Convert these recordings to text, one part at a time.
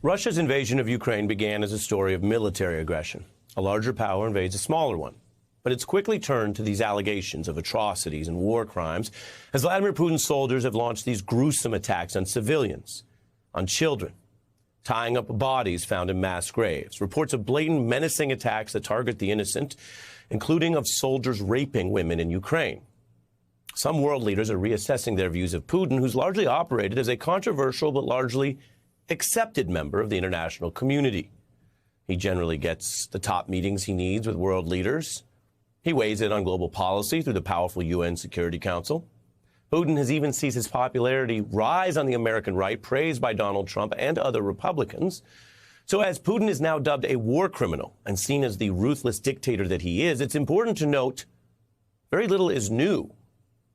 Russia's invasion of Ukraine began as a story of military aggression. A larger power invades a smaller one. But it's quickly turned to these allegations of atrocities and war crimes as Vladimir Putin's soldiers have launched these gruesome attacks on civilians, on children, tying up bodies found in mass graves. Reports of blatant, menacing attacks that target the innocent, including of soldiers raping women in Ukraine. Some world leaders are reassessing their views of Putin, who's largely operated as a controversial but largely accepted member of the international community. He generally gets the top meetings he needs with world leaders. He weighs in on global policy through the powerful UN Security Council. Putin has even seen his popularity rise on the American right, praised by Donald Trump and other Republicans. So as Putin is now dubbed a war criminal and seen as the ruthless dictator that he is, it's important to note very little is new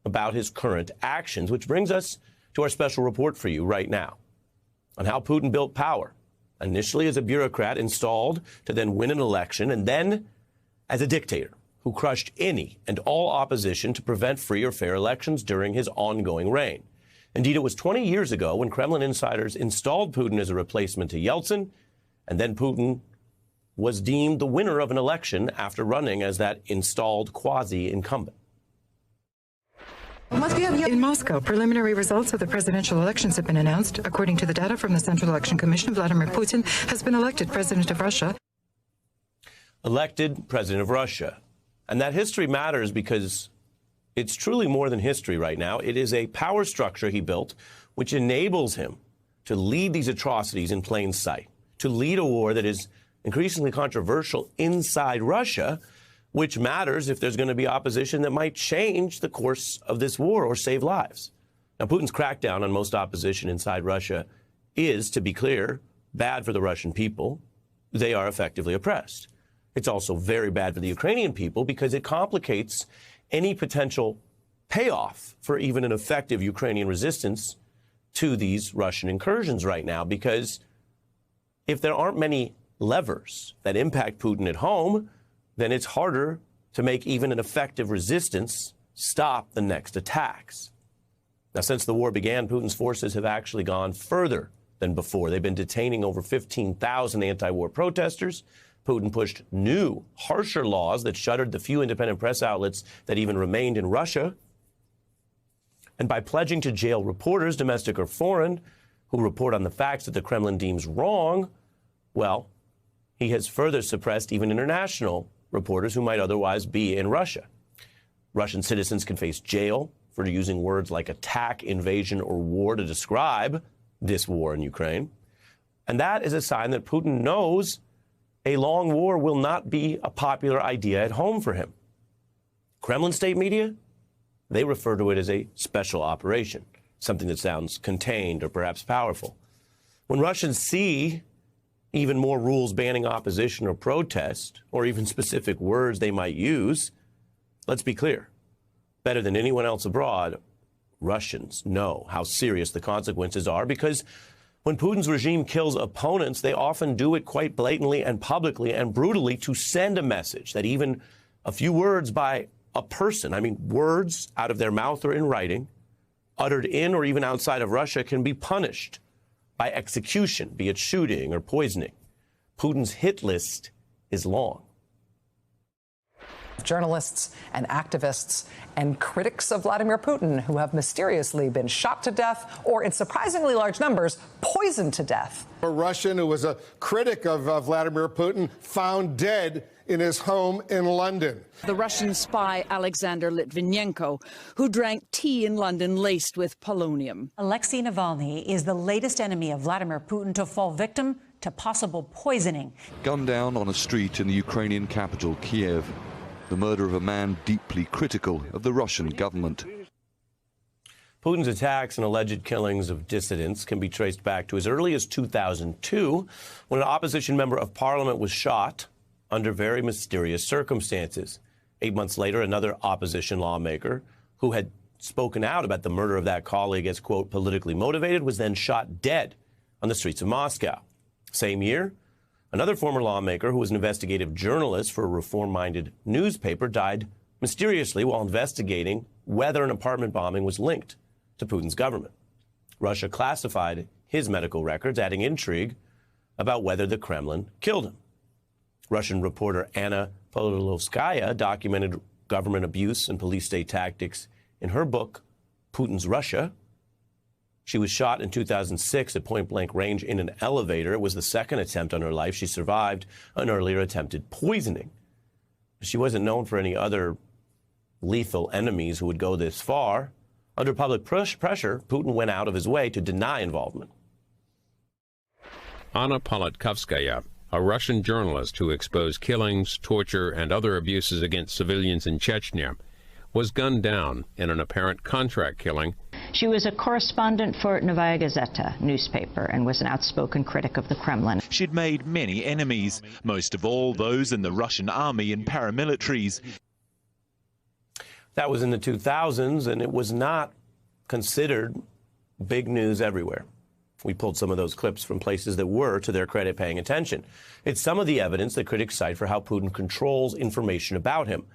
about his current actions, which brings us to our special report for you right now on how Putin built power, initially as a bureaucrat installed to then win an election, and then as a dictator who crushed any and all opposition to prevent free or fair elections during his ongoing reign. Indeed, it was 20 years ago when Kremlin insiders installed Putin as a replacement to Yeltsin, and then Putin was deemed the winner of an election after running as that installed quasi-incumbent. In Moscow, preliminary results of the presidential elections have been announced. According to the data from the Central Election Commission, Vladimir Putin has been elected president of Russia. Elected president of Russia. And that history matters because it's truly more than history right now. It is a power structure he built which enables him to lead these atrocities in plain sight, to lead a war that is increasingly controversial inside Russia, which matters if there's going to be opposition that might change the course of this war or save lives. Now, Putin's crackdown on most opposition inside Russia is, to be clear, bad for the Russian people. They are effectively oppressed. It's also very bad for the Ukrainian people because it complicates any potential payoff for even an effective Ukrainian resistance to these Russian incursions right now, because if there aren't many levers that impact Putin at home, then it's harder to make even an effective resistance stop the next attacks. Now, since the war began, Putin's forces have actually gone further than before. They've been detaining over 15,000 anti-war protesters. Putin pushed new, harsher laws that shuttered the few independent press outlets that even remained in Russia. And by pledging to jail reporters, domestic or foreign, who report on the facts that the Kremlin deems wrong, well, he has further suppressed even international reporters who might otherwise be in Russia. Russian citizens can face jail for using words like attack, invasion, or war to describe this war in Ukraine. And that is a sign that Putin knows a long war will not be a popular idea at home for him. Kremlin state media, they refer to it as a special operation, something that sounds contained or perhaps powerful. When Russians see even more rules banning opposition or protest, or even specific words they might use, let's be clear, better than anyone else abroad, Russians know how serious the consequences are, because when Putin's regime kills opponents, they often do it quite blatantly and publicly and brutally to send a message that even a few words by a person, I mean words out of their mouth or in writing, uttered in or even outside of Russia, can be punished by execution, be it shooting or poisoning. Putin's hit list is long. Journalists and activists and critics of Vladimir Putin who have mysteriously been shot to death or, in surprisingly large numbers, poisoned to death. A Russian who was a critic of Vladimir Putin found dead in his home in London. The Russian spy Alexander Litvinenko, who drank tea in London laced with polonium. Alexei Navalny is the latest enemy of Vladimir Putin to fall victim to possible poisoning. Gunned down on a street in the Ukrainian capital, Kiev. The murder of a man deeply critical of the Russian government. Putin's attacks and alleged killings of dissidents can be traced back to as early as 2002, when an opposition member of parliament was shot under very mysterious circumstances. 8 months later, another opposition lawmaker who had spoken out about the murder of that colleague as, quote, politically motivated, was then shot dead on the streets of Moscow. Same year, another former lawmaker who was an investigative journalist for a reform-minded newspaper died mysteriously while investigating whether an apartment bombing was linked to Putin's government. Russia classified his medical records, adding intrigue about whether the Kremlin killed him. Russian reporter Anna Politkovskaya documented government abuse and police state tactics in her book, Putin's Russia. She was shot in 2006 at point-blank range in an elevator. It was the second attempt on her life. She survived an earlier attempted poisoning. She wasn't known for any other lethal enemies who would go this far. Under public pressure, Putin went out of his way to deny involvement. Anna Politkovskaya, a Russian journalist who exposed killings, torture, and other abuses against civilians in Chechnya, was gunned down in an apparent contract killing. She was a correspondent for Novaya Gazeta newspaper and was an outspoken critic of the Kremlin. She'd made many enemies, most of all those in the Russian army and paramilitaries. That was in the 2000s, and it was not considered big news everywhere. We pulled some of those clips from places that were, to their credit, paying attention. It's some of the evidence that critics cite for how Putin controls information about him.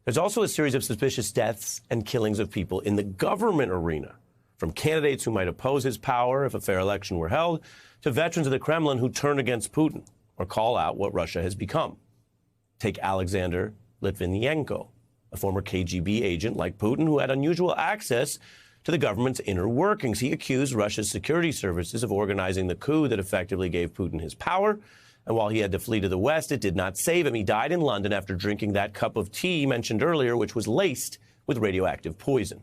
There's also a series of suspicious deaths and killings of people in the government arena, from candidates who might oppose his power if a fair election were held, to veterans of the Kremlin who turn against Putin or call out what Russia has become. Take Alexander Litvinenko, a former KGB agent like Putin who had unusual access to the government's inner workings. He accused Russia's security services of organizing the coup that effectively gave Putin his power. And while he had to flee to the West, it did not save him. He died in London after drinking that cup of tea mentioned earlier, which was laced with radioactive poison.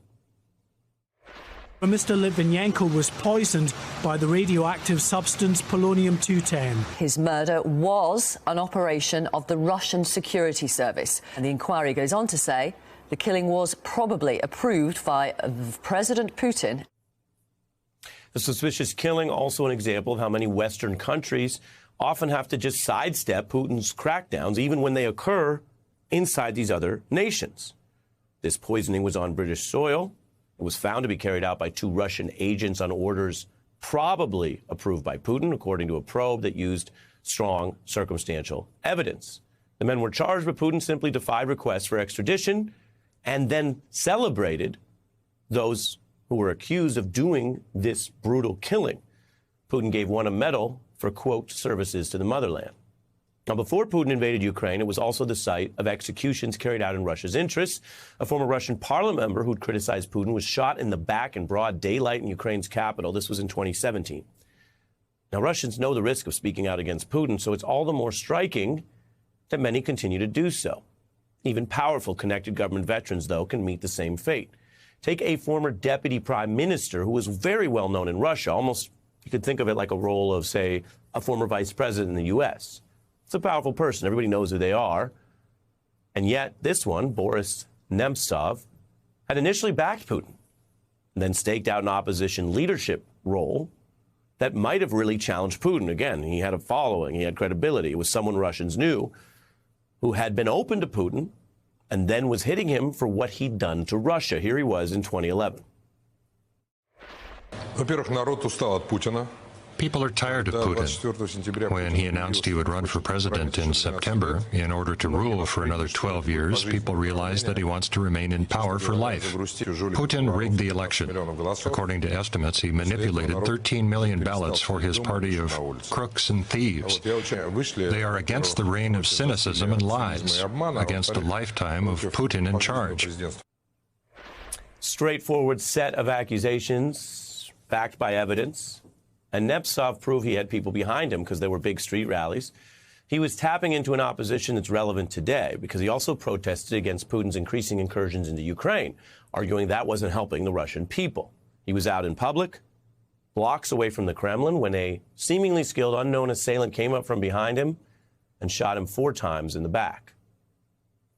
Mr. Litvinenko was poisoned by the radioactive substance polonium-210. His murder was an operation of the Russian security service. And the inquiry goes on to say the killing was probably approved by President Putin. The suspicious killing, also an example of how many Western countries often have to just sidestep Putin's crackdowns, even when they occur inside these other nations. This poisoning was on British soil. It was found to be carried out by 2 Russian agents on orders probably approved by Putin, according to a probe that used strong circumstantial evidence. The men were charged, but Putin simply defied requests for extradition and then celebrated those who were accused of doing this brutal killing. Putin gave one a medal for, quote, services to the motherland. Now, before Putin invaded Ukraine, it was also the site of executions carried out in Russia's interests. A former Russian parliament member who'd criticized Putin was shot in the back in broad daylight in Ukraine's capital. This was in 2017. Now, Russians know the risk of speaking out against Putin, so it's all the more striking that many continue to do so. Even powerful, connected government veterans, though, can meet the same fate. Take a former deputy prime minister who was very well known in Russia, almost you could think of it like a role of, say, a former vice president in the U.S. It's a powerful person. Everybody knows who they are. And yet this one, Boris Nemtsov, had initially backed Putin and then staked out an opposition leadership role that might have really challenged Putin. Again, he had a following. He had credibility. It was someone Russians knew who had been open to Putin and then was hitting him for what he'd done to Russia. Here he was in 2011. People are tired of Putin. When he announced he would run for president in September, in order to rule for another 12 years, people realized that he wants to remain in power for life. Putin rigged the election. According to estimates, he manipulated 13 million ballots for his party of crooks and thieves. They are against the reign of cynicism and lies, against a lifetime of Putin in charge. Straightforward set of accusations backed by evidence. And Nemtsov proved he had people behind him because there were big street rallies. He was tapping into an opposition that's relevant today because he also protested against Putin's increasing incursions into Ukraine, arguing that wasn't helping the Russian people. He was out in public, blocks away from the Kremlin, when a seemingly skilled unknown assailant came up from behind him and shot him 4 times in the back.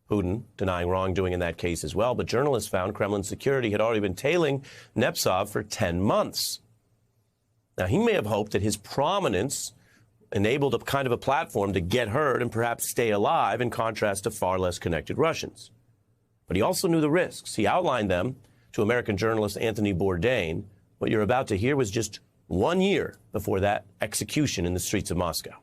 Putin denying wrongdoing in that case as well, but journalists found Kremlin security had already been tailing Nemtsov for 10 months. Now, he may have hoped that his prominence enabled a kind of a platform to get heard and perhaps stay alive, in contrast to far less connected Russians. But he also knew the risks. He outlined them to American journalist Anthony Bourdain. What you're about to hear was just 1 year before that execution in the streets of Moscow.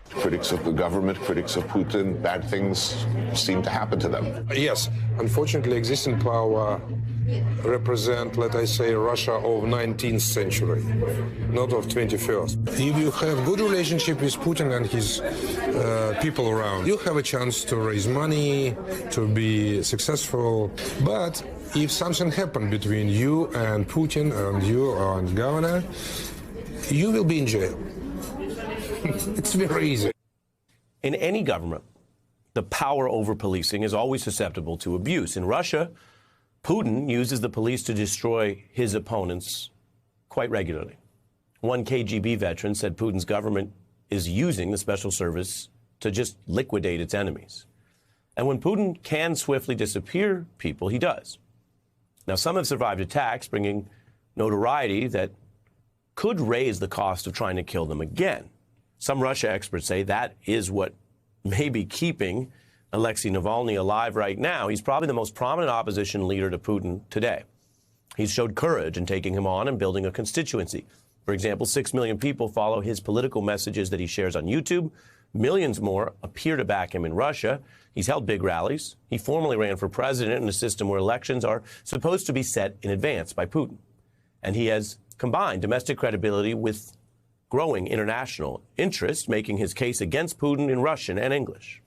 Critics of the government, critics of Putin, bad things seem to happen to them. Yes, unfortunately, existing power represent, let I say, Russia of 19th century, not of 21st. If you have good relationship with Putin and his people around, you have a chance to raise money, to be successful. But if something happened between you and Putin and you and governor, you will be in jail. It's very easy. In any government, the power over policing is always susceptible to abuse. In Russia, Putin uses the police to destroy his opponents quite regularly. One KGB veteran said Putin's government is using the special service to just liquidate its enemies. And when Putin can swiftly disappear people, he does. Now, some have survived attacks, bringing notoriety that could raise the cost of trying to kill them again. Some Russia experts say that is what may be keeping Alexei Navalny alive right now. He's probably the most prominent opposition leader to Putin today. He's showed courage in taking him on and building a constituency. For example, 6 million people follow his political messages that he shares on YouTube. Millions more appear to back him in Russia. He's held big rallies. He formally ran for president in a system where elections are supposed to be set in advance by Putin. And he has combined domestic credibility with growing international interest, making his case against Putin in Russian and English.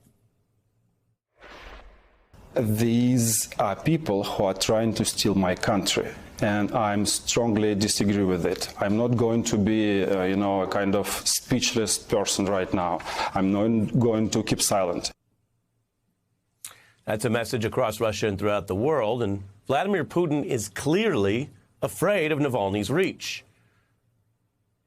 These are people who are trying to steal my country, and I strongly disagree with it. I'm not going to be, a kind of speechless person right now. I'm not going to keep silent. That's a message across Russia and throughout the world, and Vladimir Putin is clearly afraid of Navalny's reach.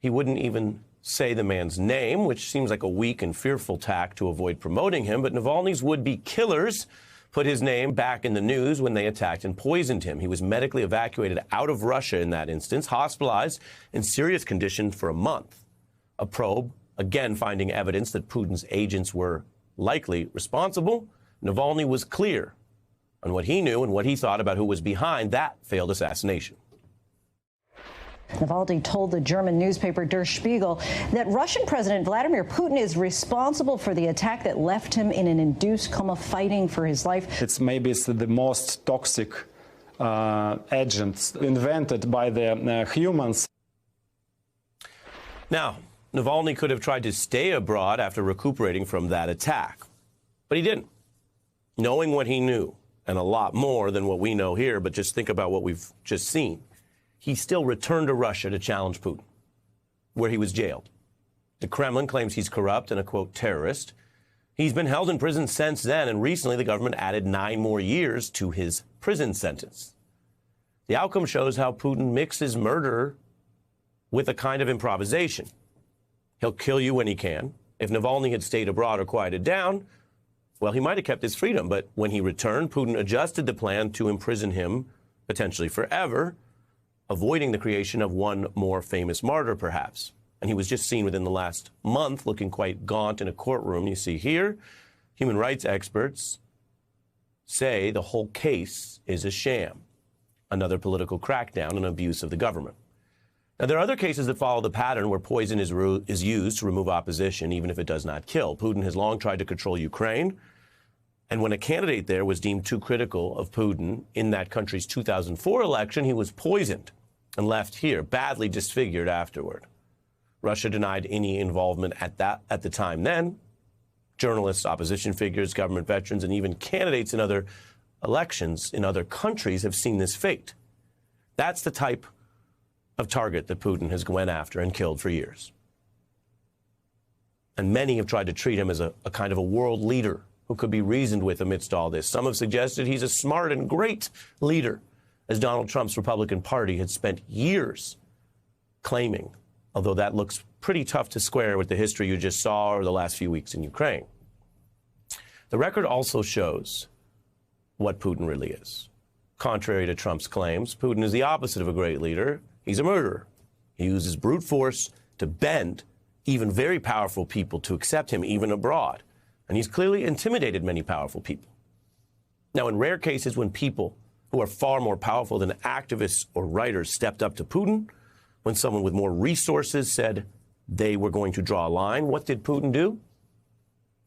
He wouldn't even say the man's name, which seems like a weak and fearful tack to avoid promoting him, but Navalny's would-be killers put his name back in the news when they attacked and poisoned him. He was medically evacuated out of Russia in that instance, hospitalized in serious condition for a month. A probe, again finding evidence that Putin's agents were likely responsible. Navalny was clear on what he knew and what he thought about who was behind that failed assassination. Navalny told the German newspaper Der Spiegel that Russian President Vladimir Putin is responsible for the attack that left him in an induced coma fighting for his life. It's the most toxic agents invented by the humans. Now, Navalny could have tried to stay abroad after recuperating from that attack, but he didn't. Knowing what he knew, and a lot more than what we know here, but just think about what we've just seen, he still returned to Russia to challenge Putin, where he was jailed. The Kremlin claims he's corrupt and a, quote, terrorist. He's been held in prison since then, and recently the government added 9 more years to his prison sentence. The outcome shows how Putin mixes murder with a kind of improvisation. He'll kill you when he can. If Navalny had stayed abroad or quieted down, well, he might have kept his freedom. But when he returned, Putin adjusted the plan to imprison him, potentially forever, avoiding the creation of one more famous martyr, perhaps. And he was just seen within the last month looking quite gaunt in a courtroom. You see here, human rights experts say the whole case is a sham, another political crackdown and abuse of the government. Now, there are other cases that follow the pattern where poison is used to remove opposition, even if it does not kill. Putin has long tried to control Ukraine. And when a candidate there was deemed too critical of Putin in that country's 2004 election, he was poisoned and left here, badly disfigured afterward. Russia denied any involvement at the time then. Journalists, opposition figures, government veterans, and even candidates in other elections in other countries have seen this fate. That's the type of target that Putin has went after and killed for years. And many have tried to treat him as a kind of a world leader who could be reasoned with amidst all this. Some have suggested he's a smart and great leader, as Donald Trump's Republican Party had spent years claiming, although that looks pretty tough to square with the history you just saw or the last few weeks in Ukraine. The record also shows what Putin really is. Contrary to Trump's claims, Putin is the opposite of a great leader. He's a murderer. He uses brute force to bend even very powerful people to accept him, even abroad. And he's clearly intimidated many powerful people. Now, in rare cases when people who are far more powerful than activists or writers stepped up to Putin, when someone with more resources said they were going to draw a line, what did Putin do?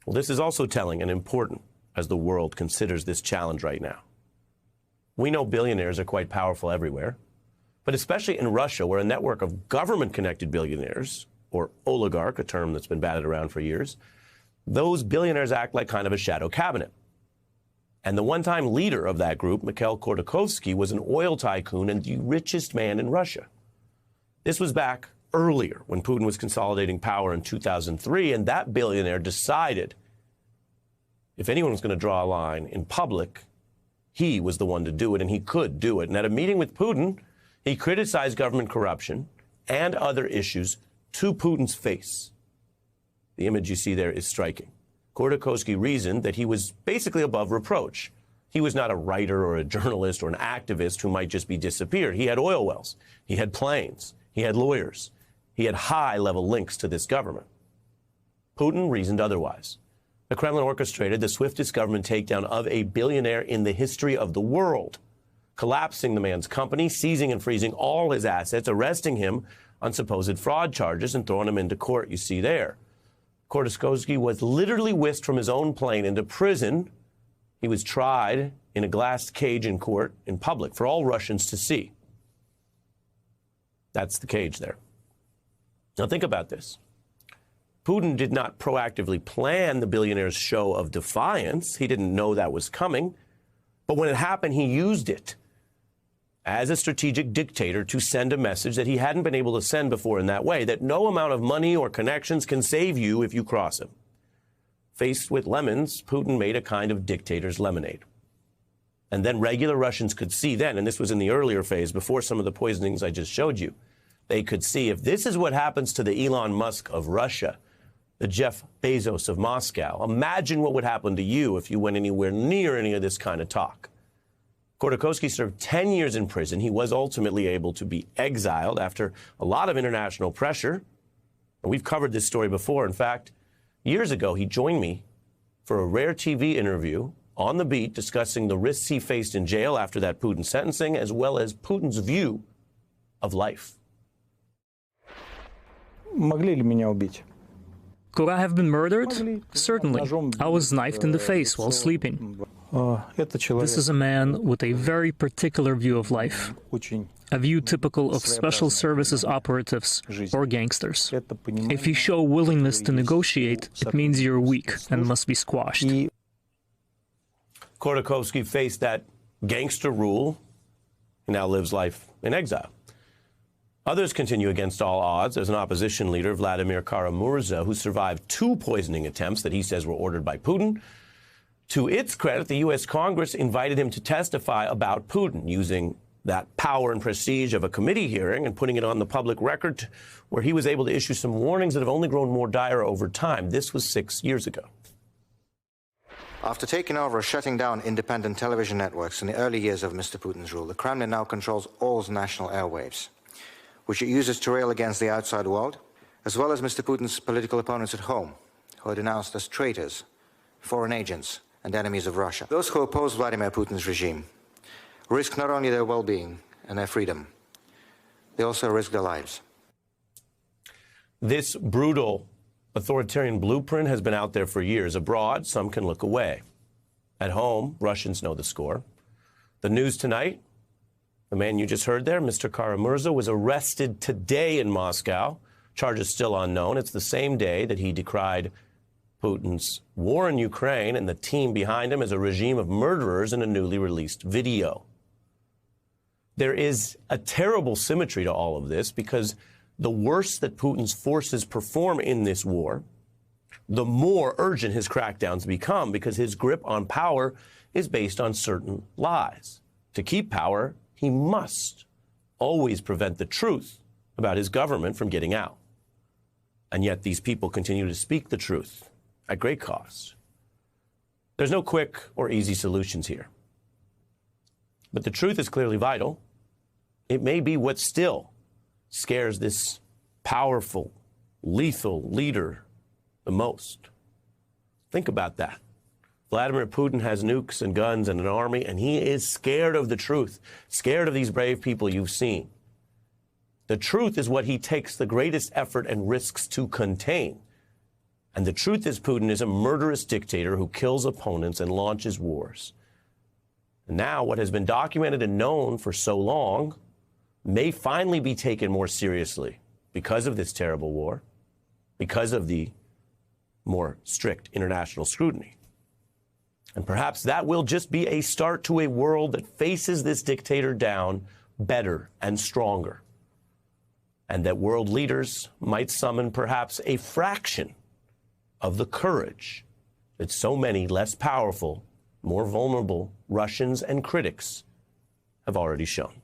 Well, this is also telling and important as the world considers this challenge right now. We know billionaires are quite powerful everywhere, but especially in Russia, where a network of government-connected billionaires, or oligarch, a term that's been batted around for years, those billionaires act like kind of a shadow cabinet. And the one-time leader of that group, Mikhail Khodorkovsky, was an oil tycoon and the richest man in Russia. This was back earlier when Putin was consolidating power in 2003, and that billionaire decided if anyone was going to draw a line in public, he was the one to do it, and he could do it. And at a meeting with Putin, he criticized government corruption and other issues to Putin's face. The image you see there is striking. Khodorkovsky reasoned that he was basically above reproach. He was not a writer or a journalist or an activist who might just be disappeared. He had oil wells. He had planes. He had lawyers. He had high-level links to this government. Putin reasoned otherwise. The Kremlin orchestrated the swiftest government takedown of a billionaire in the history of the world, collapsing the man's company, seizing and freezing all his assets, arresting him on supposed fraud charges, and throwing him into court, you see there. Khodorkovsky was literally whisked from his own plane into prison. He was tried in a glass cage in court in public for all Russians to see. That's the cage there. Now think about this. Putin did not proactively plan the billionaire's show of defiance. He didn't know that was coming. But when it happened, he used it as a strategic dictator to send a message that he hadn't been able to send before in that way, that no amount of money or connections can save you if you cross him. Faced with lemons, Putin made a kind of dictator's lemonade. And then regular Russians could see then, and this was in the earlier phase, before some of the poisonings I just showed you, they could see if this is what happens to the Elon Musk of Russia, the Jeff Bezos of Moscow, imagine what would happen to you if you went anywhere near any of this kind of talk. Khodorkovsky served 10 years in prison. He was ultimately able to be exiled after a lot of international pressure. And we've covered this story before. In fact, years ago, he joined me for a rare TV interview on the beat discussing the risks he faced in jail after that Putin sentencing, as well as Putin's view of life. Могли ли меня убить? Could I have been murdered? Certainly. I was knifed in the face while sleeping. This is a man with a very particular view of life, a view typical of special services operatives or gangsters. If you show willingness to negotiate, it means you're weak and must be squashed. Khodorkovsky faced that gangster rule and now lives life in exile. Others continue against all odds. There's an opposition leader, Vladimir Kara-Murza, who survived 2 poisoning attempts that he says were ordered by Putin. To its credit, the U.S. Congress invited him to testify about Putin, using that power and prestige of a committee hearing and putting it on the public record, where he was able to issue some warnings that have only grown more dire over time. This was 6 years ago. After taking over or shutting down independent television networks in the early years of Mr. Putin's rule, the Kremlin now controls all national airwaves, which it uses to rail against the outside world, as well as Mr. Putin's political opponents at home, who are denounced as traitors, foreign agents, and enemies of Russia. Those who oppose Vladimir Putin's regime risk not only their well-being and their freedom, they also risk their lives. This brutal authoritarian blueprint has been out there for years. Abroad, some can look away. At home, Russians know the score. The news tonight, the man you just heard there, Mr. Kara-Murza, was arrested today in Moscow. Charges still unknown. It's the same day that he decried Putin's war in Ukraine and the team behind him as a regime of murderers in a newly released video. There is a terrible symmetry to all of this, because the worse that Putin's forces perform in this war, the more urgent his crackdowns become, because his grip on power is based on certain lies. To keep power, he must always prevent the truth about his government from getting out. And yet these people continue to speak the truth at great cost. There's no quick or easy solutions here. But the truth is clearly vital. It may be what still scares this powerful, lethal leader the most. Think about that. Vladimir Putin has nukes and guns and an army, and he is scared of the truth, scared of these brave people you've seen. The truth is what he takes the greatest effort and risks to contain. And the truth is Putin is a murderous dictator who kills opponents and launches wars. And now, what has been documented and known for so long may finally be taken more seriously because of this terrible war, because of the more strict international scrutiny. And perhaps that will just be a start to a world that faces this dictator down better and stronger. And that world leaders might summon perhaps a fraction of the courage that so many less powerful, more vulnerable Russians and critics have already shown.